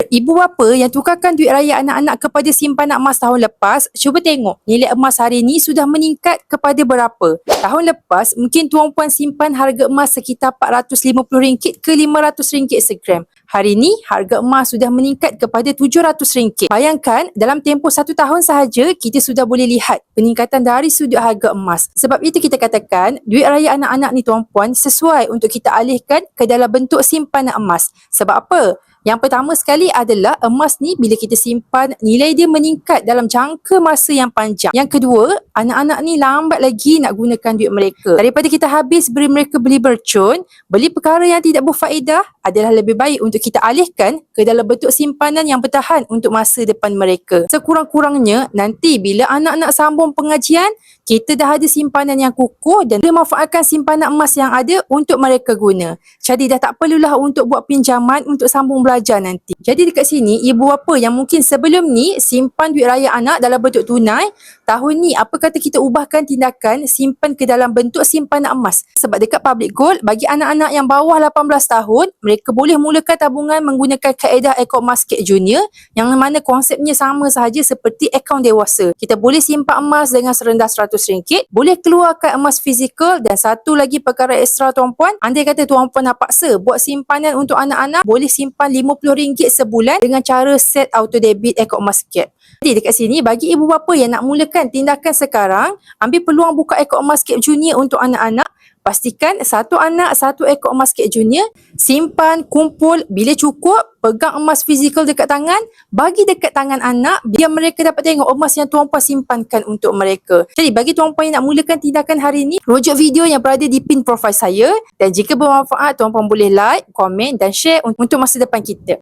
Ibu bapa yang tukarkan duit raya anak-anak kepada simpanan emas tahun lepas, cuba tengok nilai emas hari ni sudah meningkat kepada berapa. Tahun lepas, mungkin tuan puan simpan harga emas sekitar RM450 ke RM500 segram. Hari ni, harga emas sudah meningkat kepada RM700. Bayangkan, dalam tempoh 1 tahun sahaja, kita sudah boleh lihat peningkatan dari sudut harga emas. Sebab itu kita katakan, duit raya anak-anak ni tuan puan sesuai untuk kita alihkan ke dalam bentuk simpanan emas. Sebab apa? Yang pertama sekali adalah emas ni bila kita simpan, nilai dia meningkat dalam jangka masa yang panjang. Yang kedua, anak-anak ni lambat lagi nak gunakan duit mereka. Daripada kita habis beri mereka beli bercun, beli perkara yang tidak berfaedah, adalah lebih baik untuk kita alihkan ke dalam bentuk simpanan yang bertahan untuk masa depan mereka. Sekurang-kurangnya, nanti bila anak-anak sambung pengajian, kita dah ada simpanan yang kukuh dan boleh manfaatkan simpanan emas yang ada untuk mereka guna. Jadi dah tak perlulah untuk buat pinjaman untuk sambung belajar nanti. Jadi dekat sini, ibu bapa yang mungkin sebelum ni simpan duit raya anak dalam bentuk tunai, tahun ni apa kata kita ubahkan tindakan simpan ke dalam bentuk simpanan emas. Sebab dekat Public Gold, bagi anak-anak yang bawah 18 tahun, mereka boleh mulakan tabungan menggunakan kaedah akaun Muscat Junior yang mana konsepnya sama sahaja seperti akaun dewasa. Kita boleh simpan emas dengan serendah RM100, boleh keluarkan emas fizikal, dan satu lagi perkara ekstra tuan puan, andai kata tuan puan nak paksa buat simpanan untuk anak-anak, boleh simpan RM50 sebulan dengan cara set auto debit akaun Muscat. Jadi dekat sini, bagi ibu bapa yang nak mulakan tindakan sekarang, ambil peluang buka akaun Muscat Junior untuk anak-anak. Pastikan satu anak satu akaun Muscat Junior, simpan, kumpul, bila cukup, pegang emas fizikal dekat tangan, bagi dekat tangan anak, biar mereka dapat tengok emas yang tuan puan simpankan untuk mereka. Jadi bagi tuan puan yang nak mulakan tindakan hari ini, rujuk video yang berada di pin profile saya, dan jika bermanfaat, tuan puan boleh like, komen dan share untuk masa depan kita.